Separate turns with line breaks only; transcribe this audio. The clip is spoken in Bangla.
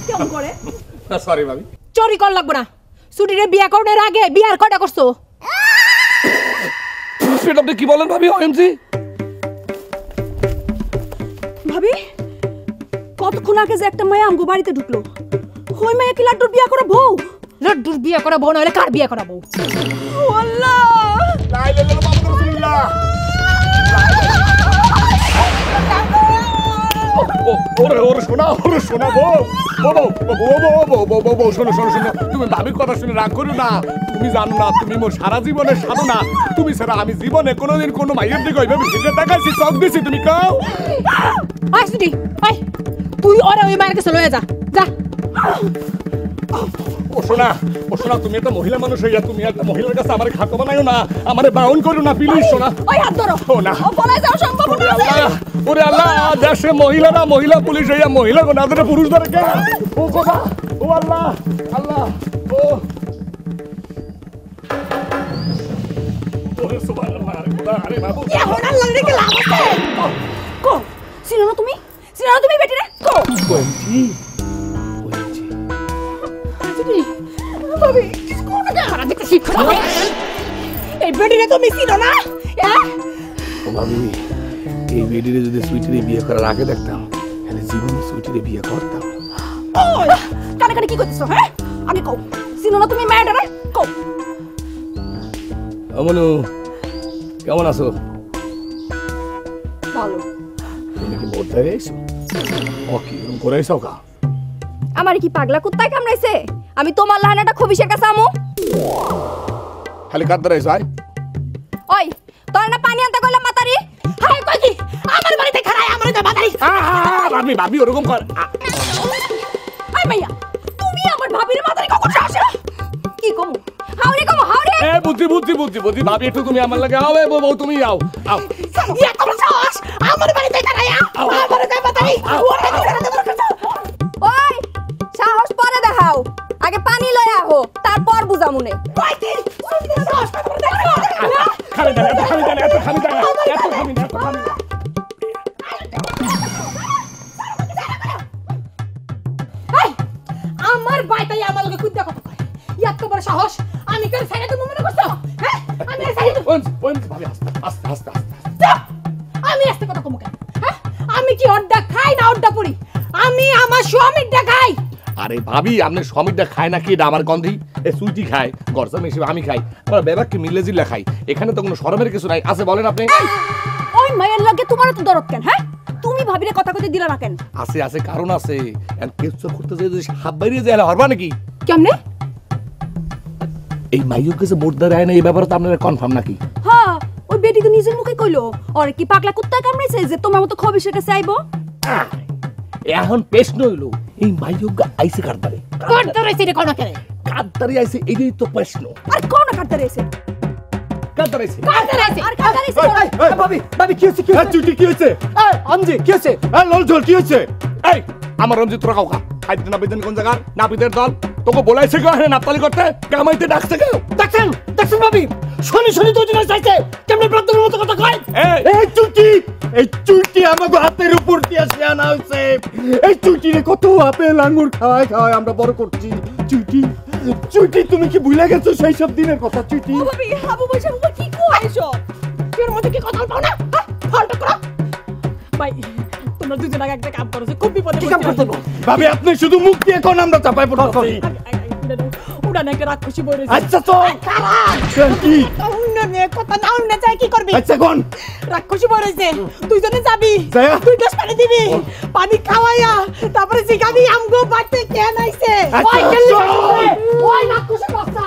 কেমন করে
না সরি ভাবি
চুরি কর লাগবে না ছুটিরে বিয়া করার আগে বিয়ার কয়টা করছো
সেটা আপনি কি বলেন ভাবি ওএমজি
ভাবি কতক্ষণ আগে যে একটা মায়া আমগো বাড়িতে ঢুকলো ওই মায়া কি লাড্ডুর বিয়া করা বউ লাড্ডুর বিয়া করা বউ না হলে কার বিয়া করা বউ আল্লাহ
লা ইলাহা ইল্লাল্লাহ মুহাম্মাদুর রাসূলুল্লাহ ওরে শোনা বউ শোনো তুমি ভাবির কথা শুনে রাগ করো না তুমি জানো না তুমি মোর সারা জীবনের সাধনা তুমি ছাড়া আমি জীবনে কোনোদিন কোনো মাইয়ের দিকে ওইভাবে ফিরে তাকাইছি চোখ দিছি তুমি কাও
আসদি আই তুই ওরে ওই মায়ের কাছে লয়ে যা যা
ও শোনা তুমি একটা মহিলা মানুষ হইয়া তুমি একটা মহিলার কাছে আমার খাটো বানাইও না আমারে বাউন করো না প্লিজ শোনা
ওই হাত ধরো
ও না
ও পলাই যাও সম্ভব না
ওরে আল্লাহ দেশে মহিলারা মহিলা পুলিশ হইয়া মহিলা গো না ধরে পুরুষ ধরে কে ও বাবা ও আল্লাহ ও ওরে সুবহানাল্লাহ আরে বাবু
ইয়া হনাল লাগে কি লাভ আছে কো চিনো না তুমি বেটি রে কো
কোনটি
আসদি ভাবি কোন জায়গা দেখতে শিখো এই বেটি রে তুমি চিনো না হ্যাঁ
ও ভাবি এই বেটিরে যদি সুইটিরে বিয়ে করার আগে দেখতাম তাহলে জীবনে সুইটিরে বিয়ে করতাম
ওই কানে কি করতেছো হ্যাঁ আমি কও চিনো না তুমি ম্যাডার কও
আমনু কেমন আছো
ভালো
তুমি কি বলতে গেছো ও কি করে এসো কা
আমার কি পাগলা কুত্তায় কামড়াইছে আমি তোমার লাহানাটা খবিশের কাছে আমু
খালি কাঁদতে রয়েছো আয়
ওই তোর না পানি আনতে কইলাম মাতারি হাই কই কি আমার বাড়িতে খাড়ায় আমার গা মাতারি
ভাবি ওরকম কর
হাই মাইয়া তুমি আমার ভাবির মাতারি কখন আসে কি কমু হাওরে
এ বুদ্ধি ভাবি একটু তুমি আমার লাগে আও এ বউ তুমি আও
ইয়া কম সাহস আমার বাড়িতে খাড়ায় আমার গা মাতারি ওই সাহস পরে দেখাও আগে পানি লয় আহো তারপর বুঝামুনে কই কি সাহস করে দেখো
খালি দাঁড়া
আমার বাইটাই আমার লগে কুদ্দা কথা কয় এত বড় সাহস আমি কেন সাইডে তুমি মনে করছো হ্যাঁ আমি সাইডে
ওই ভাবি আস্তে
আমি আস্তে কথা কম কেন হ্যাঁ আমি কি অড্ডা খাই না অড্ডা পড়ি আমি আমার স্বামীরটা খাই
আরে ভাবি আপনি স্বামীরটা খায় না কি এটা আমার গন্ধি এ সুইটি খায় গরসা মেশে আমি খাই আমার বেবাক কি মিলে জিল্লা খাই এখানে তো কোনো শরমের কিছু নাই আছে বলেন আপনি
ওই মায়ের লাগে তোমার তো দরদ কেন হ্যাঁ তুমি ভাবিরে কথা কইতে দিলা না কেন
আছে কারণ আছে এন্ড কিছু করতে যে হাত বাইরে যায় হরবা নাকি
কেমনে
এই মাইয়ুর কাছে মোড়দার আয় না এই ব্যাপারে তো আপনারা কনফার্ম নাকি
হ্যাঁ ওই বেটি তো নিজের মুখে কইলো আর কি পাগলা কুত্তা কামড়াইছে যে তোমার মতো খবিশের কাছে আইবো
এখন প্রশ্ন হইলো এই মাইয়ুর আইছে কারদারে
রে কোন করে
কারদারে আইছে এইটাই তো প্রশ্ন
আর কোন কাটতে রইছে
কারদারে আইছে
আর কাটারে
ভাবি কি হচ্ছে চুটি কি হচ্ছে আমজি কি হচ্ছে লল ঝোল কি হচ্ছে
এই আমার রঞ্জিত তোরা কাউকা খাইতে না বেদেন কোন জায়গার নাপিতের দল তোকে বলাইছে কেউ হ্যাঁ নাপতালি করতে কামাইতে ডাকছে কেউ
দেখছেন ভাবি শনি তো জিনিস চাইছে কেমনে প্রান্তরের মতো কথা কয় এই চুটি আমাকে হাতের উপর দিয়ে আসে আনা হয়েছে এই চুটিরে কত আপেল আঙ্গুর খাওয়ায় আমরা বড় করছি চুটি তুমি কি ভুলে গেছো সেই সব দিনের কথা চুটি
ভাবি হাবু বসে কি কইছো এর মধ্যে কি কথা পাও না ফলটা করো ভাই তোমরা দুজন আগে একটা কাম করছো খুব বিপদে
কি কাম করতে ভাবি আপনি শুধু মুখ দিয়ে কোন আমরা চাপাই পড়ছি
উড়ানে একটা রাক্ষসী বই রয়েছে
আচ্ছা তো খারাপ কি
উড়ানে কথা না উড়নে চাই কি করবি
আচ্ছা কোন
রাক্ষসী বই রয়েছে দুইজনে যাবি
যায়া?
তুই গ্লাস পানি দিবি পানি খাওয়াইয়া তারপরে জিগাবি আমগো বাড়তে কেন আইছে
আচ্ছা,
ওই গেলি
চল।
ওই রাক্ষসী বাচ্চা